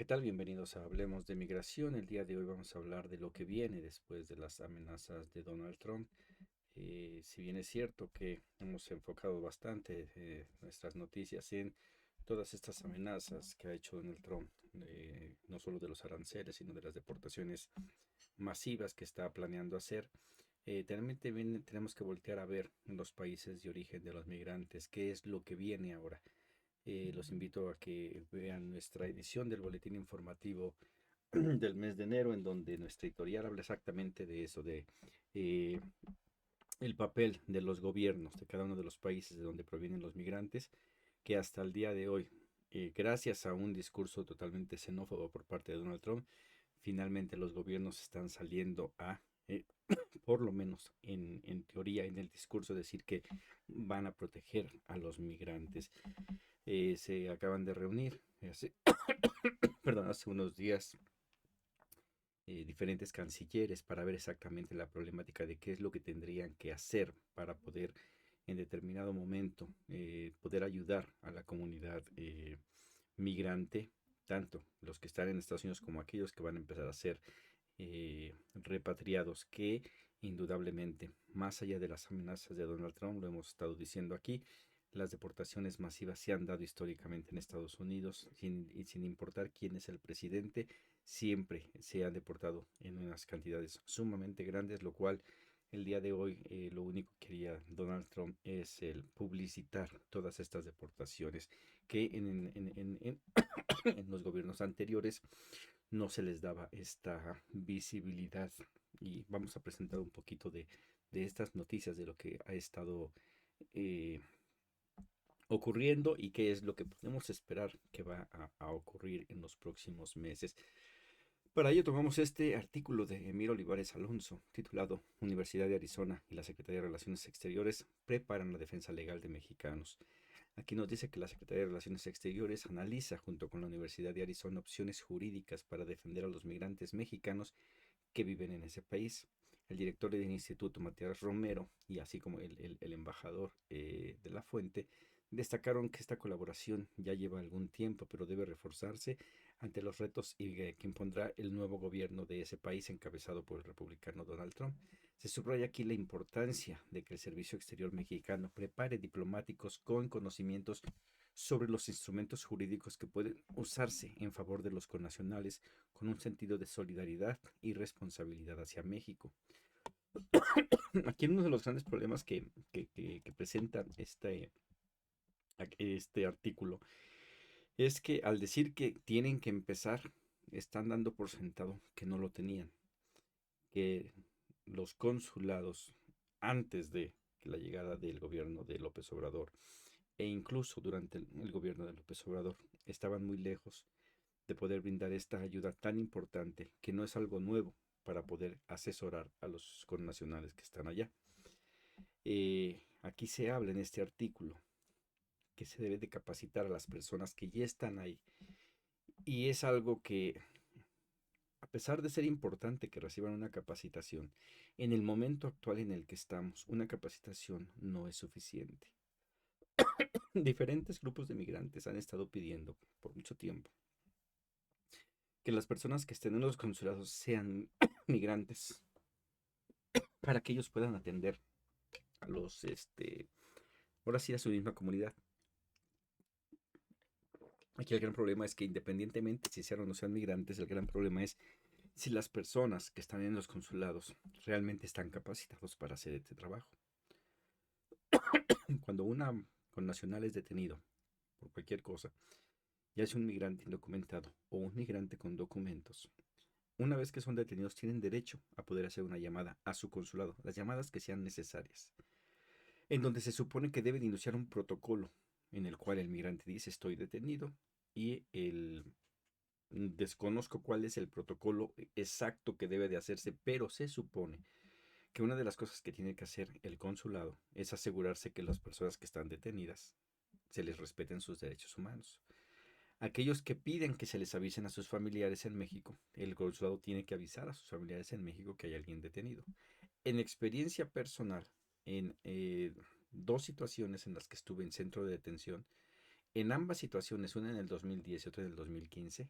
tal? Bienvenidos a Hablemos de Migración. El día de hoy vamos a hablar de lo que viene después de las amenazas de Donald Trump. Si bien es cierto que hemos enfocado bastante nuestras noticias en todas estas amenazas que ha hecho Donald Trump, no solo de los aranceles, sino de las deportaciones masivas que está planeando hacer, también tenemos que voltear a ver los países de origen de los migrantes, qué es lo que viene ahora. Los invito a que vean nuestra edición del boletín informativo del mes de enero, en donde nuestra editorial habla exactamente de eso, de eh, el papel de los gobiernos de cada uno de los países de donde provienen los migrantes, que hasta el día de hoy, gracias a un discurso totalmente xenófobo por parte de Donald Trump, finalmente los gobiernos están saliendo a, por lo menos en teoría, en el discurso, decir que van a proteger a los migrantes. Se acaban de reunir perdón, hace unos días diferentes cancilleres para ver exactamente la problemática de qué es lo que tendrían que hacer para poder en determinado momento poder ayudar a la comunidad migrante, tanto los que están en Estados Unidos como aquellos que van a empezar a ser repatriados, que indudablemente, más allá de las amenazas de Donald Trump, lo hemos estado diciendo aquí, las deportaciones masivas se han dado históricamente en Estados Unidos, sin importar quién es el presidente, siempre se han deportado en unas cantidades sumamente grandes, lo cual el día de hoy lo único que quería Donald Trump es el publicitar todas estas deportaciones que en los gobiernos anteriores no se les daba esta visibilidad. Y vamos a presentar un poquito de estas noticias, de lo que ha estado eh, ocurriendo y qué es lo que podemos esperar que va a ocurrir en los próximos meses. Para ello tomamos este artículo de Emir Olivares Alonso, titulado Universidad de Arizona y la Secretaría de Relaciones Exteriores preparan la defensa legal de mexicanos. Aquí nos dice que la Secretaría de Relaciones Exteriores analiza junto con la Universidad de Arizona opciones jurídicas para defender a los migrantes mexicanos que viven en ese país. El director del instituto, Matías Romero, y así como el embajador de la fuente, destacaron que esta colaboración ya lleva algún tiempo, pero debe reforzarse ante los retos que impondrá el nuevo gobierno de ese país encabezado por el republicano Donald Trump. Se subraya aquí la importancia de que el Servicio Exterior mexicano prepare diplomáticos con conocimientos sobre los instrumentos jurídicos que pueden usarse en favor de los connacionales con un sentido de solidaridad y responsabilidad hacia México. Aquí uno de los grandes problemas que presenta este artículo es que al decir que tienen que empezar, están dando por sentado que no lo tenían, que los consulados antes de la llegada del gobierno de López Obrador e incluso durante el gobierno de López Obrador estaban muy lejos de poder brindar esta ayuda tan importante, que no es algo nuevo para poder asesorar a los connacionales que están allá. Aquí se habla en este artículo que se debe de capacitar a las personas que ya están ahí. Y es algo que, a pesar de ser importante que reciban una capacitación, en el momento actual en el que estamos, una capacitación no es suficiente. Diferentes grupos de migrantes han estado pidiendo por mucho tiempo que las personas que estén en los consulados sean migrantes para que ellos puedan atender a los, ahora sí a su misma comunidad. Aquí el gran problema es que independientemente si sean o no sean migrantes, el gran problema es si las personas que están en los consulados realmente están capacitados para hacer este trabajo. Cuando una connacional es detenido por cualquier cosa, ya es un migrante indocumentado o un migrante con documentos, una vez que son detenidos tienen derecho a poder hacer una llamada a su consulado, las llamadas que sean necesarias, en donde se supone que deben iniciar un protocolo en el cual el migrante dice estoy detenido y desconozco cuál es el protocolo exacto que debe de hacerse, pero se supone que una de las cosas que tiene que hacer el consulado es asegurarse que las personas que están detenidas se les respeten sus derechos humanos. Aquellos que piden que se les avisen a sus familiares en México, el consulado tiene que avisar a sus familiares en México que hay alguien detenido. En experiencia personal, en dos situaciones en las que estuve en centro de detención, en ambas situaciones, una en el 2010 y otra en el 2015,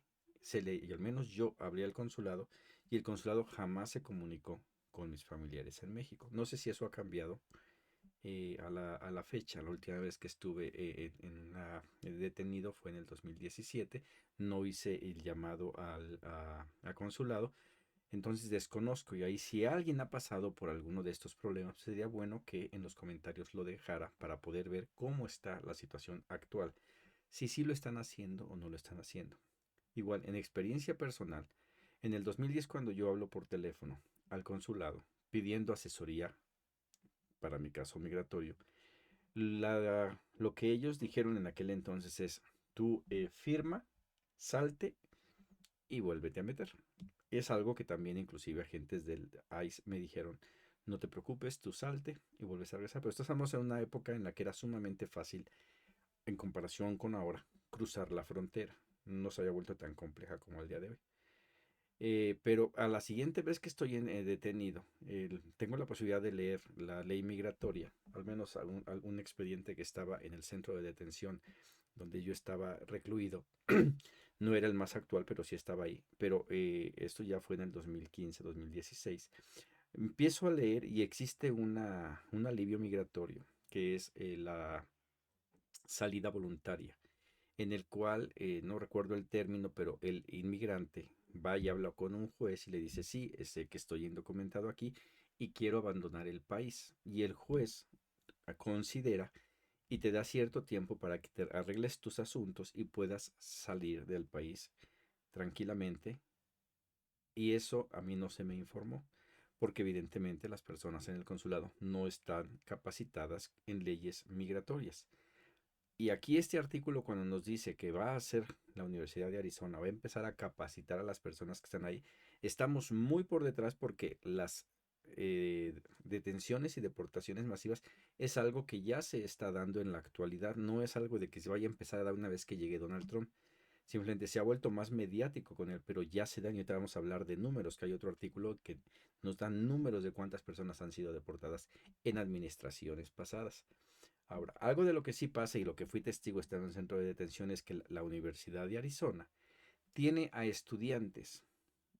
y al menos yo abrí el consulado y el consulado jamás se comunicó con mis familiares en México. No sé si eso ha cambiado a la fecha. La última vez que estuve detenido fue en el 2017. No hice el llamado a consulado, entonces desconozco. Y ahí, si alguien ha pasado por alguno de estos problemas, sería bueno que en los comentarios lo dejara para poder ver cómo está la situación actual, si sí lo están haciendo o no lo están haciendo. Igual, en experiencia personal, en el 2010, cuando yo hablo por teléfono al consulado pidiendo asesoría para mi caso migratorio, lo que ellos dijeron en aquel entonces es: tú firma, salte y vuélvete a meter. Es algo que también inclusive agentes del ICE me dijeron: no te preocupes, tú salte y vuelves a regresar. Pero estamos en una época en la que era sumamente fácil, en comparación con ahora, cruzar la frontera. No se había vuelto tan compleja como el día de hoy. Pero a la siguiente vez que estoy detenido, tengo la posibilidad de leer la ley migratoria, al menos algún expediente que estaba en el centro de detención donde yo estaba recluido. No era el más actual, pero sí estaba ahí. Pero esto ya fue en el 2015, 2016. Empiezo a leer y existe un alivio migratorio, que es la salida voluntaria, en el cual, no recuerdo el término, pero el inmigrante va y habla con un juez y le dice: sí, sé que estoy indocumentado aquí y quiero abandonar el país. Y el juez considera y te da cierto tiempo para que te arregles tus asuntos y puedas salir del país tranquilamente. Y eso a mí no se me informó, porque evidentemente las personas en el consulado no están capacitadas en leyes migratorias. Y aquí este artículo, cuando nos dice que va a hacer la Universidad de Arizona, va a empezar a capacitar a las personas que están ahí, estamos muy por detrás, porque las detenciones y deportaciones masivas es algo que ya se está dando en la actualidad. No es algo de que se vaya a empezar a dar una vez que llegue Donald Trump. Simplemente se ha vuelto más mediático con él, pero ya se dan. Y ahorita vamos a hablar de números, que hay otro artículo que nos da números de cuántas personas han sido deportadas en administraciones pasadas. Ahora, algo de lo que sí pasa y lo que fui testigo estando en el centro de detención es que la Universidad de Arizona tiene a estudiantes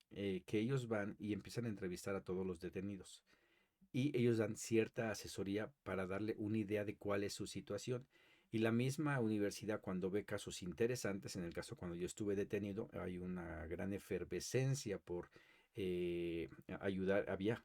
que ellos van y empiezan a entrevistar a todos los detenidos. Y ellos dan cierta asesoría para darle una idea de cuál es su situación. Y la misma universidad, cuando ve casos interesantes, en el caso cuando yo estuve detenido, hay una gran efervescencia por ayudar, había,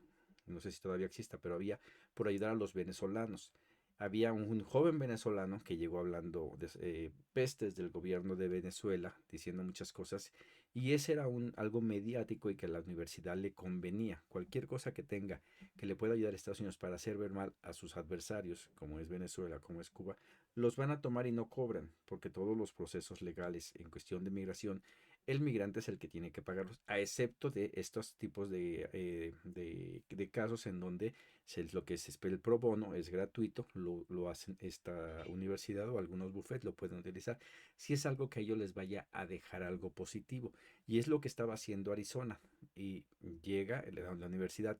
no sé si todavía exista, pero había por ayudar a los venezolanos. Había un joven venezolano que llegó hablando de pestes del gobierno de Venezuela, diciendo muchas cosas, y ese era algo mediático y que a la universidad le convenía. Cualquier cosa que tenga que le pueda ayudar a Estados Unidos para hacer ver mal a sus adversarios, como es Venezuela, como es Cuba, los van a tomar y no cobran, porque todos los procesos legales en cuestión de migración, el migrante es el que tiene que pagarlos, a excepto de estos tipos de casos en donde lo que se espera el pro bono es gratuito, lo hacen esta universidad o algunos bufetes lo pueden utilizar, si es algo que a ellos les vaya a dejar algo positivo. Y es lo que estaba haciendo Arizona. Y llega la universidad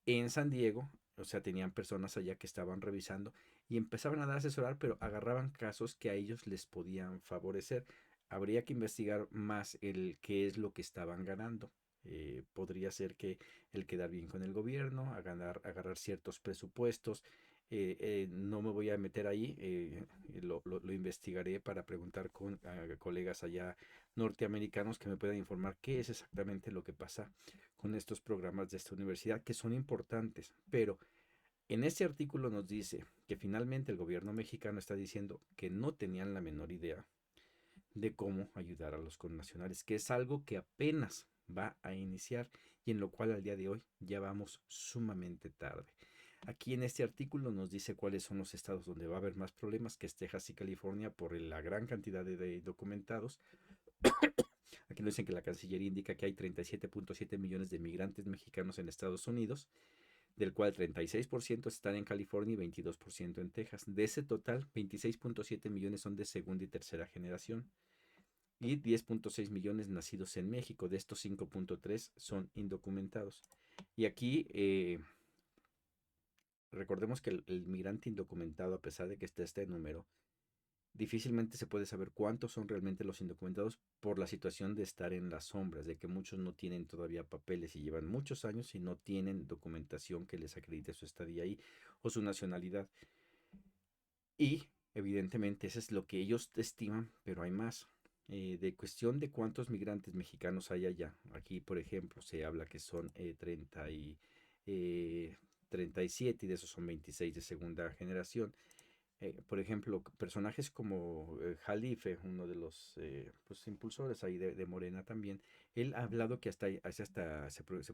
en San Diego, o sea, tenían personas allá que estaban revisando y empezaban a dar asesorar, pero agarraban casos que a ellos les podían favorecer. Habría que investigar más el qué es lo que estaban ganando. Podría ser que el quedar bien con el gobierno, agarrar ciertos presupuestos. No me voy a meter ahí, lo investigaré para preguntar con colegas allá norteamericanos que me puedan informar qué es exactamente lo que pasa con estos programas de esta universidad, que son importantes. Pero en este artículo nos dice que finalmente el gobierno mexicano está diciendo que no tenían la menor idea de cómo ayudar a los connacionales, que es algo que apenas va a iniciar y en lo cual al día de hoy ya vamos sumamente tarde. Aquí en este artículo nos dice cuáles son los estados donde va a haber más problemas, que es Texas y California, por la gran cantidad de documentados. Aquí nos dicen que la Cancillería indica que hay 37.7 millones de migrantes mexicanos en Estados Unidos, del cual 36% están en California y 22% en Texas. De ese total, 26.7 millones son de segunda y tercera generación y 10.6 millones nacidos en México. De estos, 5.3 son indocumentados. Y aquí recordemos que el migrante indocumentado, a pesar de que esté este número, difícilmente se puede saber cuántos son realmente los indocumentados por la situación de estar en las sombras, de que muchos no tienen todavía papeles y llevan muchos años y no tienen documentación que les acredite su estadía ahí o su nacionalidad. Y evidentemente eso es lo que ellos estiman, pero hay más. De cuestión de cuántos migrantes mexicanos hay allá. Aquí, por ejemplo, se habla que son 37 y de esos son 26 de segunda generación. Por ejemplo, personajes como Jalife, uno de los pues, impulsores ahí de Morena también, él ha hablado que se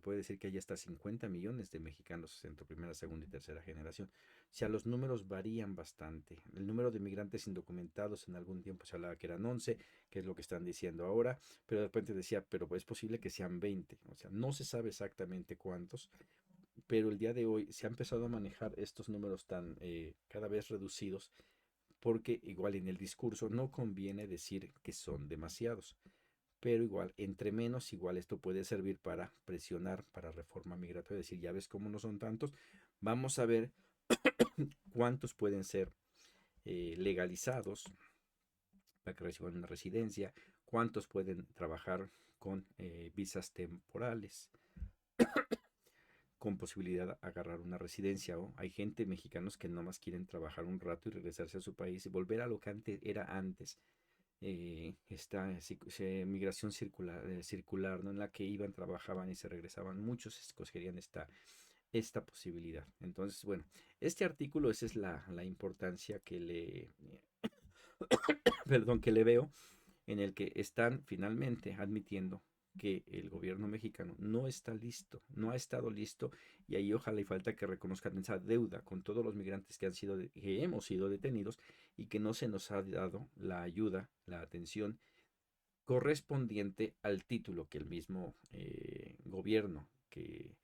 puede decir que hay hasta 50 millones de mexicanos entre primera, segunda y tercera generación. O sea, los números varían bastante. El número de migrantes indocumentados en algún tiempo se hablaba que eran 11, que es lo que están diciendo ahora, pero de repente decía, pero es posible que sean 20. O sea, no se sabe exactamente cuántos, pero el día de hoy se ha empezado a manejar estos números tan cada vez reducidos porque igual en el discurso no conviene decir que son demasiados, pero igual entre menos igual esto puede servir para presionar para reforma migratoria, decir ya ves cómo no son tantos, vamos a ver cuántos pueden ser legalizados para que reciban una residencia, cuántos pueden trabajar con visas temporales con posibilidad de agarrar una residencia. O hay gente mexicanos que nomás quieren trabajar un rato y regresarse a su país y volver a lo que antes era antes. Esta migración circular, ¿no? En la que iban, trabajaban y se regresaban. Muchos escogerían esta posibilidad. Entonces, bueno, este artículo, esa es la importancia que perdón, que le veo en el que están finalmente admitiendo que el gobierno mexicano no está listo, no ha estado listo, y ahí ojalá y falta que reconozcan esa deuda con todos los migrantes que hemos sido detenidos y que no se nos ha dado la ayuda, la atención correspondiente al título que el mismo gobierno que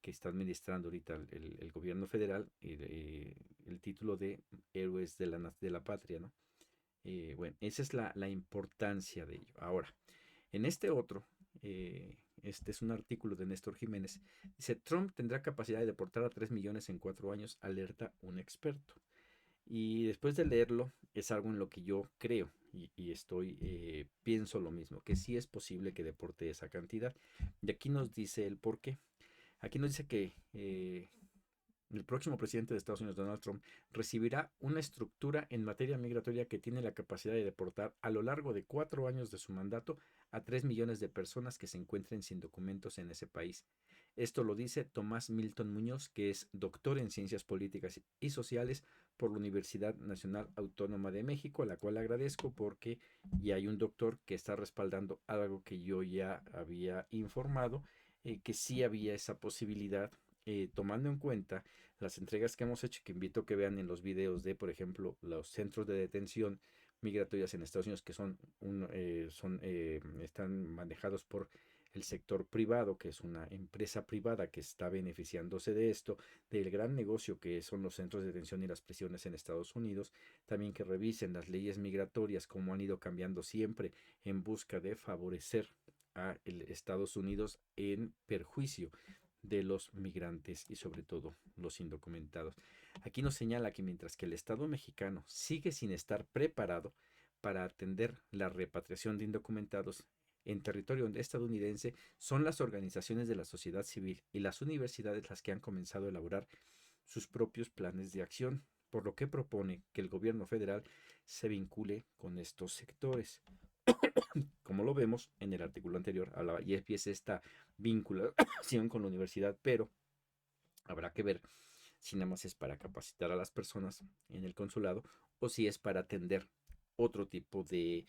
está administrando ahorita el gobierno federal, el título de héroes de la patria, ¿no? Bueno, esa es la importancia de ello. Ahora, en este otro, este es un artículo de Néstor Jiménez, dice, Trump tendrá capacidad de deportar a 3 millones en 4 años, alerta un experto. Y después de leerlo, es algo en lo que yo creo y pienso lo mismo, que sí es posible que deporte esa cantidad. Y aquí nos dice el por qué. Aquí nos dice que el próximo presidente de Estados Unidos, Donald Trump, recibirá una estructura en materia migratoria que tiene la capacidad de deportar a lo largo de 4 años de su mandato a 3 millones de personas que se encuentren sin documentos en ese país. Esto lo dice Tomás Milton Muñoz, que es doctor en Ciencias Políticas y Sociales por la Universidad Nacional Autónoma de México, a la cual agradezco porque ya hay un doctor que está respaldando algo que yo ya había informado, que sí había esa posibilidad, tomando en cuenta las entregas que hemos hecho, que invito a que vean en los videos de, por ejemplo, los centros de detención migratorias en Estados Unidos, que están manejados por el sector privado, que es una empresa privada que está beneficiándose de esto, del gran negocio que son los centros de detención y las prisiones en Estados Unidos. También que revisen las leyes migratorias, cómo han ido cambiando siempre en busca de favorecer a Estados Unidos en perjuicio de los migrantes y sobre todo los indocumentados. Aquí nos señala que mientras que el Estado mexicano sigue sin estar preparado para atender la repatriación de indocumentados en territorio estadounidense, son las organizaciones de la sociedad civil y las universidades las que han comenzado a elaborar sus propios planes de acción, por lo que propone que el gobierno federal se vincule con estos sectores. Como lo vemos en el artículo anterior, hablaba y empieza esta vinculación con la universidad, pero habrá que ver si nada más es para capacitar a las personas en el consulado o si es para atender otro tipo de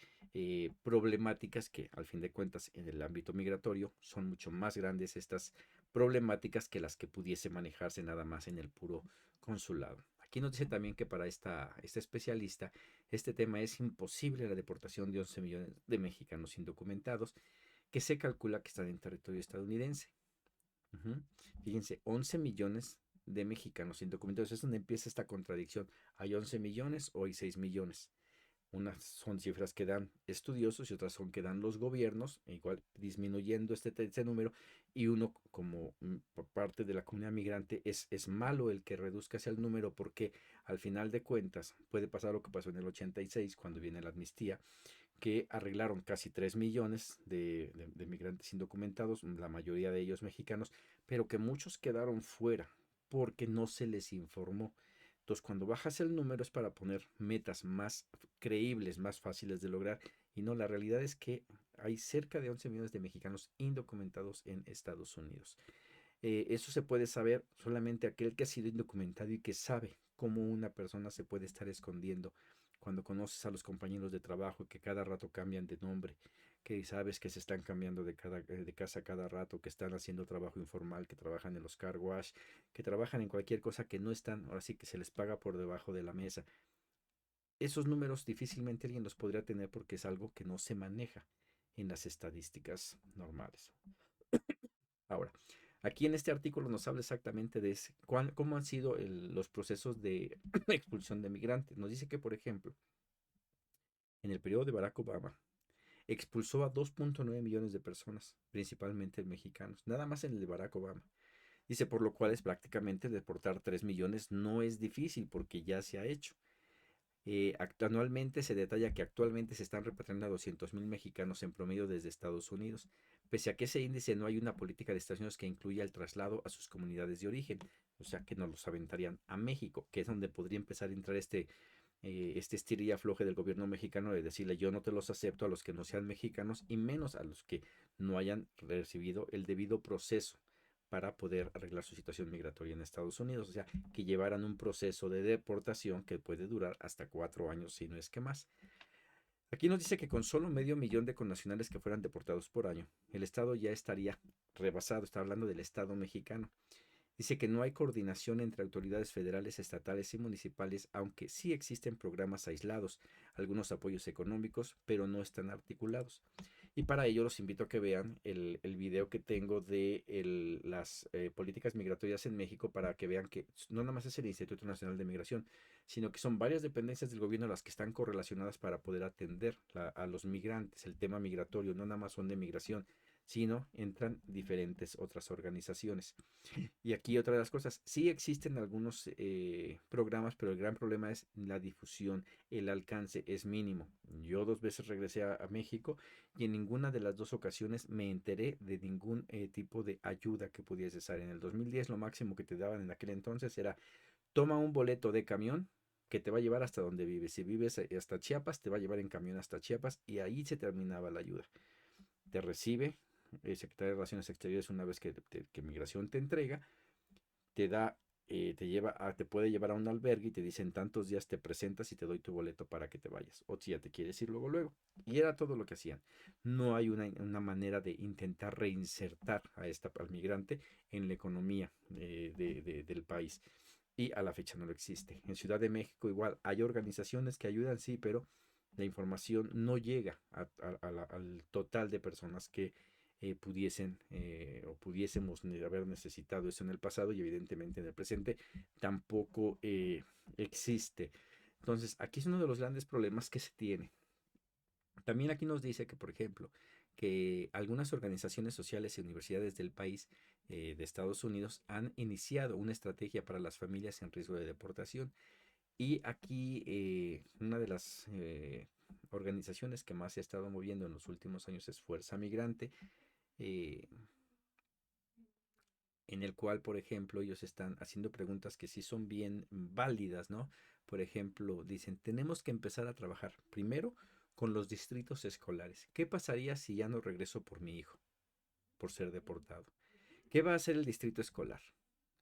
problemáticas que al fin de cuentas en el ámbito migratorio son mucho más grandes estas problemáticas que las que pudiese manejarse nada más en el puro consulado. Aquí nos dice también que para esta especialista este tema es imposible la deportación de 11 millones de mexicanos indocumentados que se calcula que están en territorio estadounidense. Ujú. Fíjense, 11 millones de mexicanos indocumentados. Es donde empieza esta contradicción. ¿Hay 11 millones o hay 6 millones? Unas son cifras que dan estudiosos y otras son que dan los gobiernos, igual disminuyendo este número, y uno como por parte de la comunidad migrante es malo el que reduzca ese número porque al final de cuentas puede pasar lo que pasó en el 86 cuando viene la amnistía, que arreglaron casi 3 millones de migrantes indocumentados, la mayoría de ellos mexicanos, pero que muchos quedaron fuera porque no se les informó. Entonces, cuando bajas el número es para poner metas más creíbles, más fáciles de lograr. Y no, la realidad es que hay cerca de 11 millones de mexicanos indocumentados en Estados Unidos. Eso se puede saber solamente aquel que ha sido indocumentado y que sabe cómo una persona se puede estar escondiendo cuando conoces a los compañeros de trabajo que cada rato cambian de nombre, que sabes que se están cambiando de casa cada rato, que están haciendo trabajo informal, que trabajan en los car wash, que trabajan en cualquier cosa que no están, ahora sí que se les paga por debajo de la mesa. Esos números difícilmente alguien los podría tener porque es algo que no se maneja en las estadísticas normales. Ahora, aquí en este artículo nos habla exactamente de cómo han sido los procesos de expulsión de migrantes. Nos dice que, por ejemplo, en el periodo de Barack Obama, expulsó a 2.9 millones de personas, principalmente mexicanos, nada más en el de Barack Obama. Dice, por lo cual es prácticamente deportar 3 millones no es difícil porque ya se ha hecho. Anualmente se detalla que actualmente se están repatriando a 200,000 mexicanos en promedio desde Estados Unidos, pese a que ese índice no hay una política de Estados Unidos que incluya el traslado a sus comunidades de origen, o sea que nos los aventarían a México, que es donde podría empezar a entrar este estir y afloje del gobierno mexicano de decirle yo no te los acepto a los que no sean mexicanos y menos a los que no hayan recibido el debido proceso para poder arreglar su situación migratoria en Estados Unidos, o sea, que llevaran un proceso de deportación que puede durar hasta 4 años, si no es que más. Aquí nos dice que con solo medio millón de connacionales que fueran deportados por año, el Estado ya estaría rebasado, está hablando del Estado mexicano. Dice que no hay coordinación entre autoridades federales, estatales y municipales, aunque sí existen programas aislados, algunos apoyos económicos, pero no están articulados. Y para ello los invito a que vean el video que tengo de las políticas migratorias en México para que vean que no nada más es el Instituto Nacional de Migración, sino que son varias dependencias del gobierno las que están correlacionadas para poder atender a los migrantes. El tema migratorio no nada más son de migración, sino entran diferentes otras organizaciones. Y aquí otra de las cosas, sí existen algunos programas, pero el gran problema es la difusión, el alcance es mínimo. Yo 2 veces regresé a México y en ninguna de las 2 ocasiones me enteré de ningún tipo de ayuda que pudiese ser. En el 2010 lo máximo que te daban en aquel entonces era toma un boleto de camión que te va a llevar hasta donde vives. Si vives hasta Chiapas, te va a llevar en camión hasta Chiapas y ahí se terminaba la ayuda. Te recibe el secretario de Relaciones Exteriores una vez que Migración te entrega, te da, te puede llevar a un albergue y te dicen tantos días te presentas y te doy tu boleto para que te vayas. O si ya te quieres ir luego, luego. Y era todo lo que hacían. No hay una manera de intentar reinsertar al migrante en la economía del país. Y a la fecha no lo existe. En Ciudad de México igual hay organizaciones que ayudan, sí, pero la información no llega al total de personas que pudiesen o pudiésemos haber necesitado eso en el pasado y evidentemente en el presente tampoco existe. Entonces, aquí es uno de los grandes problemas que se tiene. También aquí nos dice que, por ejemplo, que algunas organizaciones sociales y universidades del país de Estados Unidos han iniciado una estrategia para las familias en riesgo de deportación. Y aquí una de las organizaciones que más se ha estado moviendo en los últimos años es Fuerza Migrante, eh, en el cual, por ejemplo, ellos están haciendo preguntas que sí son bien válidas, ¿no? Por ejemplo, dicen, tenemos que empezar a trabajar primero con los distritos escolares. ¿Qué pasaría si ya no regreso por mi hijo, por ser deportado? ¿Qué va a hacer el distrito escolar?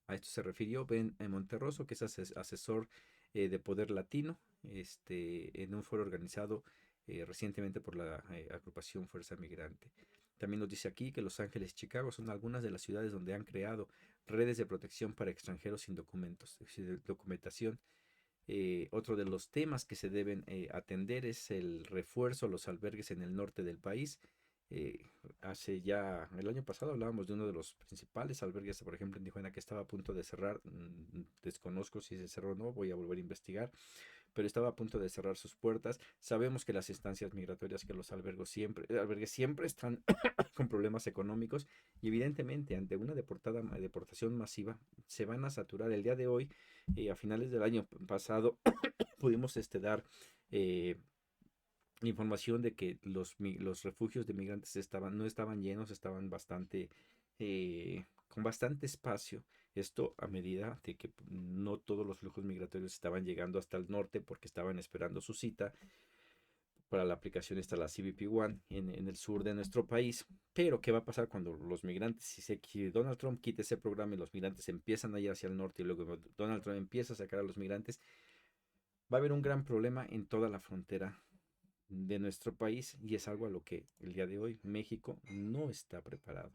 A esto se refirió Ben Monterroso, que es asesor de Poder Latino, en un foro organizado recientemente por la agrupación Fuerza Migrante. También nos dice aquí que Los Ángeles y Chicago son algunas de las ciudades donde han creado redes de protección para extranjeros sin documentos, documentación. Otro de los temas que se deben atender es el refuerzo a los albergues en el norte del país. Hace ya, el año pasado hablábamos de uno de los principales albergues, por ejemplo, en Tijuana, que estaba a punto de cerrar. Desconozco si se cerró o no, voy a volver a investigar. pero estaba a punto de cerrar sus puertas. Sabemos que las instancias migratorias que los albergues siempre están con problemas económicos y evidentemente ante una deportación masiva se van a saturar. El día de hoy, a finales del año pasado, pudimos dar eh, información de que los refugios de migrantes no estaban llenos, estaban con bastante espacio. Esto a medida de que no todos los flujos migratorios estaban llegando hasta el norte porque estaban esperando su cita para la aplicación está la CBP One en el sur de nuestro país. Pero, ¿qué va a pasar cuando los migrantes, si Donald Trump quita ese programa y los migrantes empiezan a ir hacia el norte y luego Donald Trump empieza a sacar a los migrantes? Va a haber un gran problema en toda la frontera de nuestro país y es algo a lo que el día de hoy México no está preparado.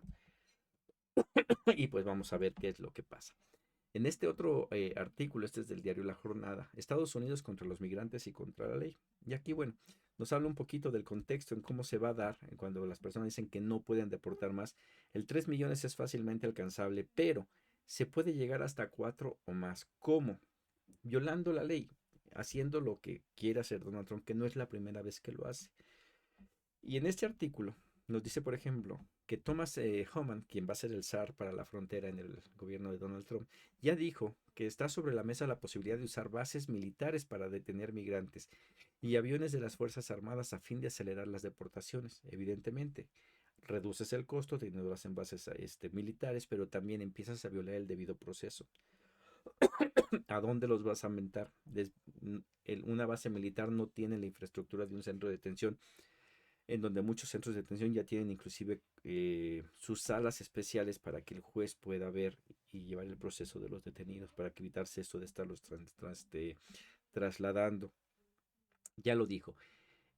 Y pues vamos a ver qué es lo que pasa. En este otro artículo, este es del diario La Jornada, Estados Unidos contra los migrantes y contra la ley. Y aquí, bueno, nos habla un poquito del contexto en cómo se va a dar cuando las personas dicen que no pueden deportar más. El 3 millones es fácilmente alcanzable, pero se puede llegar hasta 4 o más. ¿Cómo? Violando la ley, haciendo lo que quiere hacer Donald Trump, que no es la primera vez que lo hace. Y en este artículo nos dice, por ejemplo, que Thomas Homan, quien va a ser el zar para la frontera en el gobierno de Donald Trump, ya dijo que está sobre la mesa la posibilidad de usar bases militares para detener migrantes y aviones de las Fuerzas Armadas a fin de acelerar las deportaciones. Evidentemente, reduces el costo teniendo las bases militares, pero también empiezas a violar el debido proceso. ¿A dónde los vas a aumentar? Una base militar no tiene la infraestructura de un centro de detención, en donde muchos centros de detención ya tienen inclusive sus salas especiales para que el juez pueda ver y llevar el proceso de los detenidos, para que evitarse esto de estarlos trasladando. Ya lo dijo,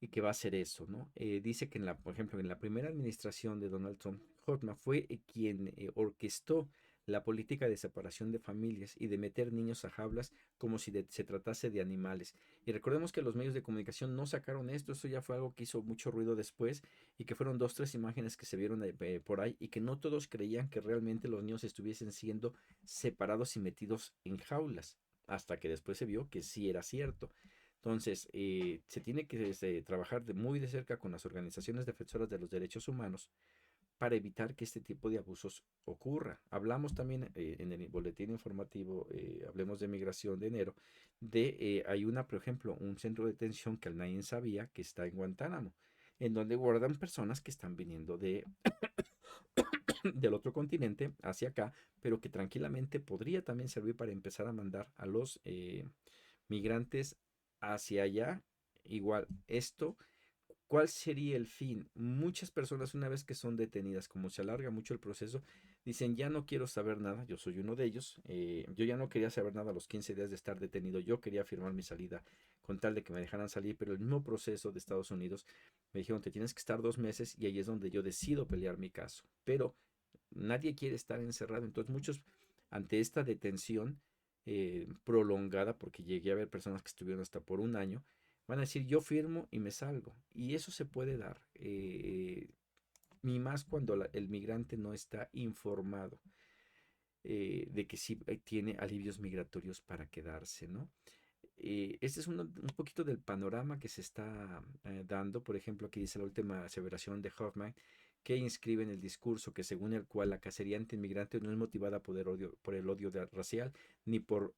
y que va a hacer eso, ¿no? Dice que, por ejemplo, en la primera administración de Donald Trump, Hotman fue quien orquestó la política de separación de familias y de meter niños a jaulas como si se tratase de animales. Y recordemos que los medios de comunicación no sacaron esto ya fue algo que hizo mucho ruido después y que fueron 2, 3 imágenes que se vieron por ahí y que no todos creían que realmente los niños estuviesen siendo separados y metidos en jaulas, hasta que después se vio que sí era cierto. Entonces, se tiene que trabajar muy de cerca con las organizaciones defensoras de los derechos humanos para evitar que este tipo de abusos ocurra. Hablamos también en el boletín informativo, hablemos de migración de enero, hay por ejemplo, un centro de detención que nadie sabía que está en Guantánamo, en donde guardan personas que están viniendo del otro continente hacia acá, pero que tranquilamente podría también servir para empezar a mandar a los migrantes hacia allá. Igual, ¿cuál sería el fin? Muchas personas una vez que son detenidas, como se alarga mucho el proceso, dicen, ya no quiero saber nada, yo soy uno de ellos, yo ya no quería saber nada a los 15 días de estar detenido, yo quería firmar mi salida con tal de que me dejaran salir, pero el mismo proceso de Estados Unidos me dijeron, te tienes que estar 2 meses y ahí es donde yo decido pelear mi caso, pero nadie quiere estar encerrado, entonces muchos ante esta detención prolongada, porque llegué a ver personas que estuvieron hasta por un año, van a decir yo firmo y me salgo. Y eso se puede dar, ni más cuando el migrante no está informado de que sí tiene alivios migratorios para quedarse, ¿no? Este es un poquito del panorama que se está dando. Por ejemplo, aquí dice la última aseveración de Hoffman, que inscribe en el discurso que según el cual la cacería anti-inmigrante no es motivada por el odio racial ni por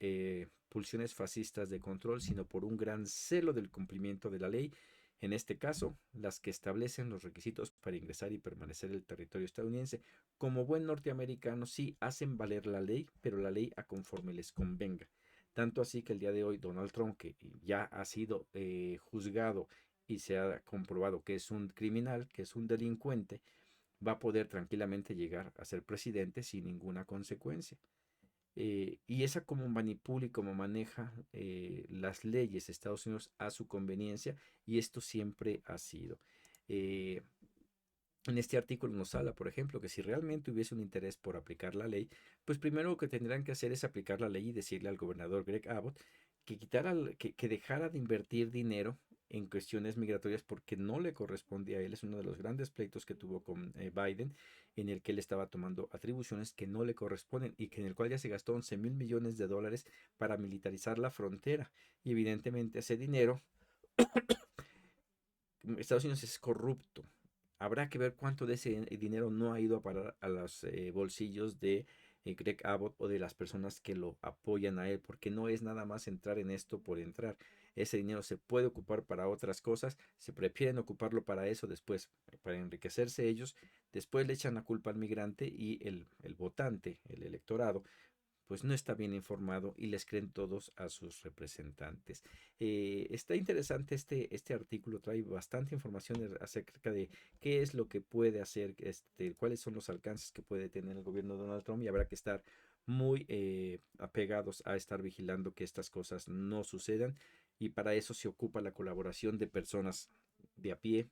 pulsiones fascistas de control, sino por un gran celo del cumplimiento de la ley. En este caso, las que establecen los requisitos para ingresar y permanecer en el territorio estadounidense. Como buen norteamericano, sí hacen valer la ley, pero la ley a conforme les convenga. Tanto así que el día de hoy Donald Trump, que ya ha sido juzgado y se ha comprobado que es un criminal, que es un delincuente, va a poder tranquilamente llegar a ser presidente sin ninguna consecuencia. Y esa como manipula y como maneja las leyes de Estados Unidos a su conveniencia, y esto siempre ha sido. Eh, en este artículo nos habla, por ejemplo, que si realmente hubiese un interés por aplicar la ley, pues primero lo que tendrán que hacer es aplicar la ley y decirle al gobernador Greg Abbott que dejara de invertir dinero en cuestiones migratorias porque no le corresponde a él. Es uno de los grandes pleitos que tuvo con Biden, en el que él estaba tomando atribuciones que no le corresponden y que en el cual ya se gastó 11.000 millones de dólares para militarizar la frontera. Y evidentemente ese dinero, Estados Unidos es corrupto. Habrá que ver cuánto de ese dinero no ha ido a parar a los bolsillos de Greg Abbott o de las personas que lo apoyan a él, porque no es nada más entrar en esto por entrar. Ese dinero se puede ocupar para otras cosas, se prefieren ocuparlo para eso después, para enriquecerse ellos, después le echan la culpa al migrante y el votante, el electorado, pues no está bien informado y les creen todos a sus representantes. Está interesante este artículo, trae bastante información acerca de qué es lo que puede hacer, cuáles son los alcances que puede tener el gobierno de Donald Trump y habrá que estar muy apegados a estar vigilando que estas cosas no sucedan y para eso se ocupa la colaboración de personas de a pie,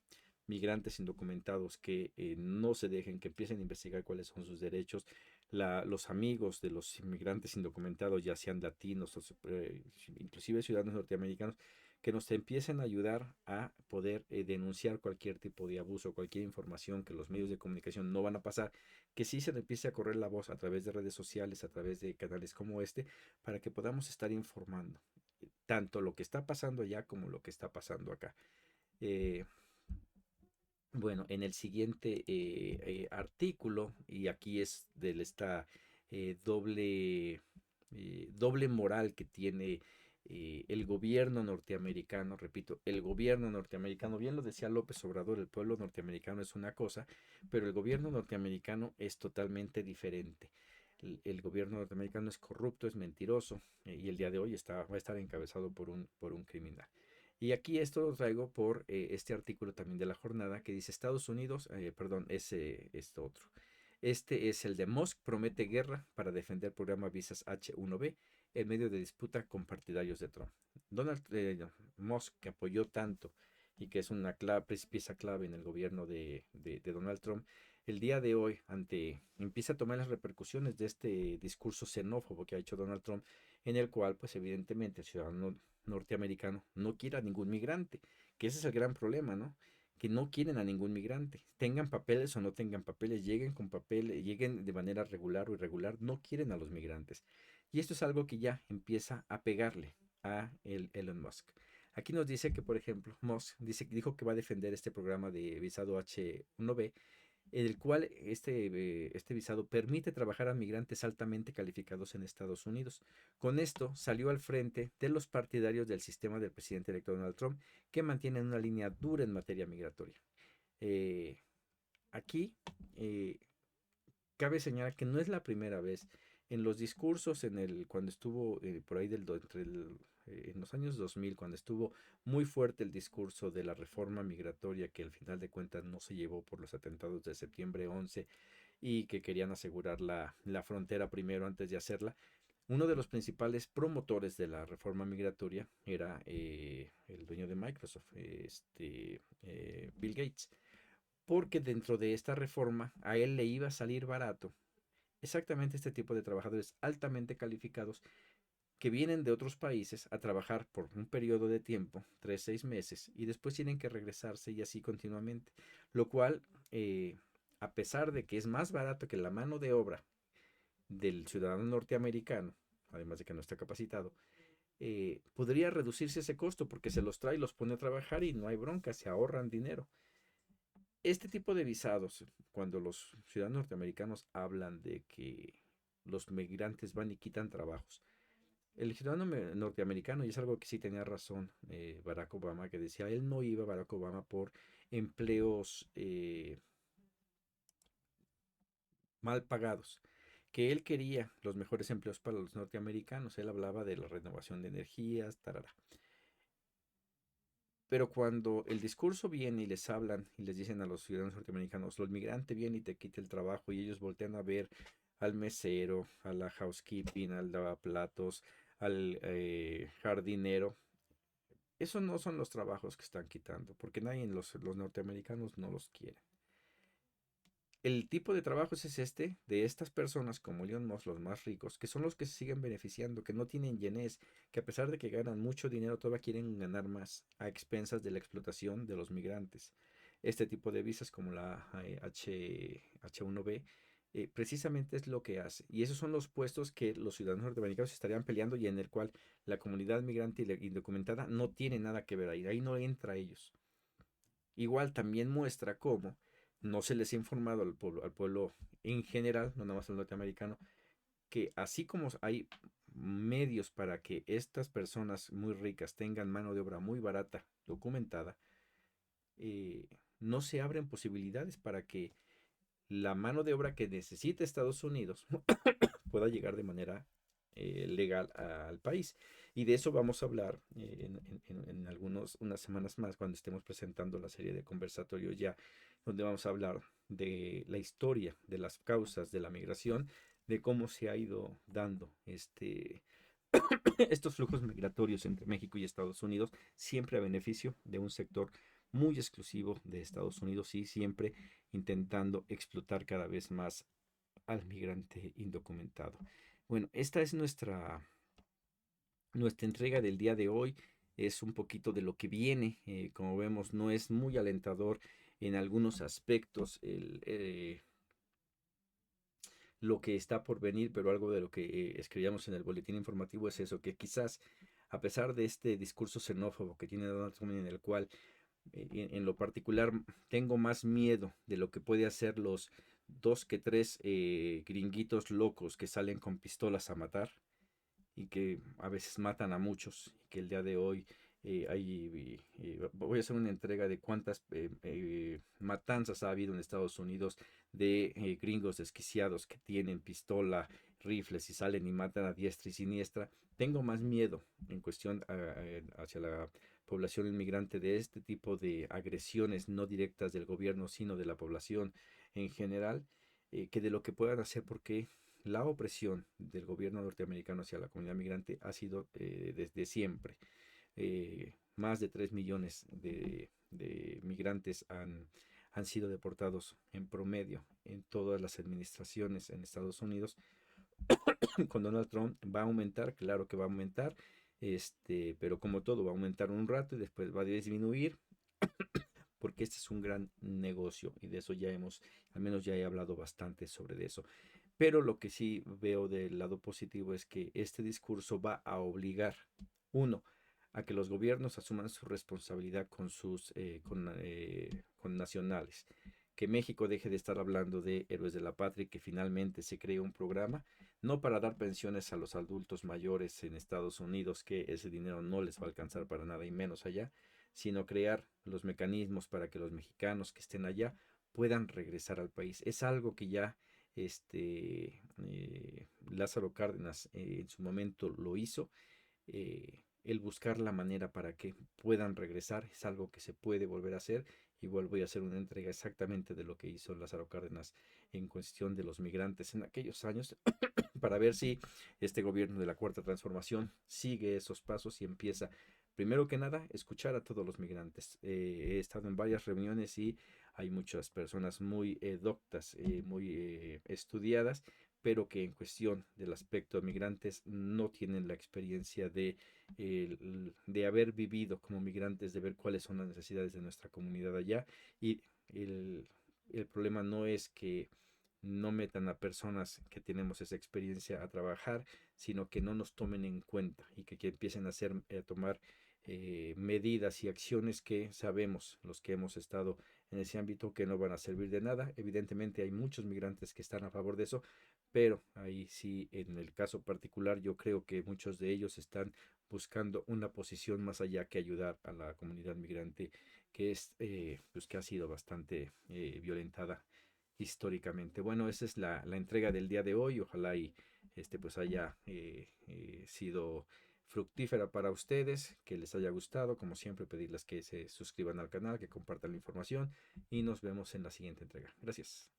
migrantes indocumentados que no se dejen, que empiecen a investigar cuáles son sus derechos, los amigos de los inmigrantes indocumentados, ya sean latinos o inclusive ciudadanos norteamericanos, que nos empiecen a ayudar a poder denunciar cualquier tipo de abuso, cualquier información que los medios de comunicación no van a pasar, que sí se le empiece a correr la voz a través de redes sociales, a través de canales como este, para que podamos estar informando tanto lo que está pasando allá como lo que está pasando acá. Eh, bueno, en el siguiente artículo, y aquí es de esta doble moral que tiene el gobierno norteamericano, repito, el gobierno norteamericano, bien lo decía López Obrador, el pueblo norteamericano es una cosa, pero el gobierno norteamericano es totalmente diferente. El gobierno norteamericano es corrupto, es mentiroso, y el día de hoy va a estar encabezado por un criminal. Y aquí esto lo traigo por este artículo también de la jornada que dice Estados Unidos, perdón, esto otro. Este es el de Musk promete guerra para defender programa visas H1B en medio de disputa con partidarios de Trump. Donald Musk, que apoyó tanto y que es una pieza clave en el gobierno de Donald Trump, el día de hoy empieza a tomar las repercusiones de este discurso xenófobo que ha hecho Donald Trump, en el cual, pues evidentemente, el ciudadano norteamericano no quiere a ningún migrante, que ese es el gran problema, ¿no? Que no quieren a ningún migrante, tengan papeles o no tengan papeles, lleguen con papeles, lleguen de manera regular o irregular, no quieren a los migrantes. Y esto es algo que ya empieza a pegarle a Elon Musk. Aquí nos dice que, por ejemplo, Musk dijo que va a defender este programa de visado H1B, en el cual este visado permite trabajar a migrantes altamente calificados en Estados Unidos. Con esto salió al frente de los partidarios del sistema del presidente electo Donald Trump, que mantienen una línea dura en materia migratoria. Eh, aquí cabe señalar que no es la primera vez. En los discursos, cuando estuvo por ahí en los años 2000, cuando estuvo muy fuerte el discurso de la reforma migratoria, que al final de cuentas no se llevó por los atentados de septiembre 11 y que querían asegurar la frontera primero antes de hacerla, uno de los principales promotores de la reforma migratoria era el dueño de Microsoft, Bill Gates, porque dentro de esta reforma a él le iba a salir barato exactamente este tipo de trabajadores altamente calificados que vienen de otros países a trabajar por un periodo de tiempo, 3, 6 meses, y después tienen que regresarse y así continuamente. Lo cual, a pesar de que es más barato que la mano de obra del ciudadano norteamericano, además de que no está capacitado, podría reducirse ese costo porque se los trae y los pone a trabajar y no hay bronca, se ahorran dinero. Este tipo de visados, cuando los ciudadanos norteamericanos hablan de que los migrantes van y quitan trabajos, el ciudadano norteamericano, y es algo que sí tenía razón Barack Obama, que decía, él no iba Barack Obama por empleos mal pagados, que él quería los mejores empleos para los norteamericanos, él hablaba de la renovación de energías, tarara. Pero cuando el discurso viene y les hablan y les dicen a los ciudadanos norteamericanos, los migrantes vienen y te quita el trabajo y ellos voltean a ver al mesero, a la housekeeping, al lavaplatos, al jardinero, esos no son los trabajos que están quitando, porque nadie, los norteamericanos no los quieren. el tipo de trabajos es este, de estas personas como Elon Musk, los más ricos, que son los que se siguen beneficiando, que no tienen llenez, que a pesar de que ganan mucho dinero, todavía quieren ganar más a expensas de la explotación de los migrantes. Este tipo de visas como la H1B precisamente es lo que hace. Y esos son los puestos que los ciudadanos norteamericanos estarían peleando y en el cual la comunidad migrante indocumentada no tiene nada que ver ahí. Ahí no entra a ellos. Igual también muestra cómo no se les ha informado al pueblo en general, no nada más al norteamericano, que así como hay medios para que estas personas muy ricas tengan mano de obra muy barata, documentada, eh, no se abren posibilidades para que la mano de obra que necesita Estados Unidos pueda llegar de manera legal al país. Y de eso vamos a hablar en unas semanas más cuando estemos presentando la serie de conversatorios ya, donde vamos a hablar de la historia, de las causas de la migración, de cómo se ha ido dando estos flujos migratorios entre México y Estados Unidos, siempre a beneficio de un sector muy exclusivo de Estados Unidos y siempre intentando explotar cada vez más al migrante indocumentado. Bueno, esta es nuestra entrega del día de hoy. Es un poquito de lo que viene. Como vemos, no es muy alentador en algunos aspectos lo que está por venir, pero algo de lo que escribíamos en el boletín informativo es eso, que quizás a pesar de este discurso xenófobo que tiene Donald Trump en el cual en lo particular tengo más miedo de lo que puede hacer los dos que tres gringuitos locos que salen con pistolas a matar y que a veces matan a muchos y que el día de hoy voy a hacer una entrega de cuántas matanzas ha habido en Estados Unidos de gringos desquiciados que tienen pistola, rifles y salen y matan a diestra y siniestra. Tengo más miedo en cuestión hacia la población inmigrante de este tipo de agresiones no directas del gobierno, sino de la población en general, que de lo que puedan hacer porque la opresión del gobierno norteamericano hacia la comunidad migrante ha sido desde siempre. Más de 3 millones de migrantes han sido deportados en promedio en todas las administraciones en Estados Unidos. Con Donald Trump va a aumentar, claro que va a aumentar, pero como todo va a aumentar un rato y después va a disminuir porque este es un gran negocio y de eso ya al menos ya he hablado bastante sobre eso. Pero lo que sí veo del lado positivo es que este discurso va a obligar, uno, a que los gobiernos asuman su responsabilidad con nacionales, que México deje de estar hablando de héroes de la patria y que finalmente se cree un programa, no para dar pensiones a los adultos mayores en Estados Unidos, que ese dinero no les va a alcanzar para nada y menos allá, sino crear los mecanismos para que los mexicanos que estén allá puedan regresar al país. Es algo que ya Lázaro Cárdenas en su momento lo hizo. El buscar la manera para que puedan regresar es algo que se puede volver a hacer. Igual voy a hacer una entrega exactamente de lo que hizo Lázaro Cárdenas en cuestión de los migrantes en aquellos años para ver si este gobierno de la Cuarta Transformación sigue esos pasos y empieza, primero que nada, escuchar a todos los migrantes. He estado en varias reuniones y hay muchas personas muy doctas, muy estudiadas, pero que en cuestión del aspecto de migrantes no tienen la experiencia de haber vivido como migrantes, de ver cuáles son las necesidades de nuestra comunidad allá. Y el, el problema no es que no metan a personas que tenemos esa experiencia a trabajar, sino que no nos tomen en cuenta y que empiecen a tomar medidas y acciones que sabemos, los que hemos estado en ese ámbito, que no van a servir de nada. Evidentemente hay muchos migrantes que están a favor de eso, pero ahí sí, en el caso particular, yo creo que muchos de ellos están buscando una posición más allá que ayudar a la comunidad migrante que pues que ha sido bastante violentada históricamente. Bueno, esa es la entrega del día de hoy. Ojalá y pues haya sido fructífera para ustedes, que les haya gustado. Como siempre, pedirles que se suscriban al canal, que compartan la información y nos vemos en la siguiente entrega. Gracias.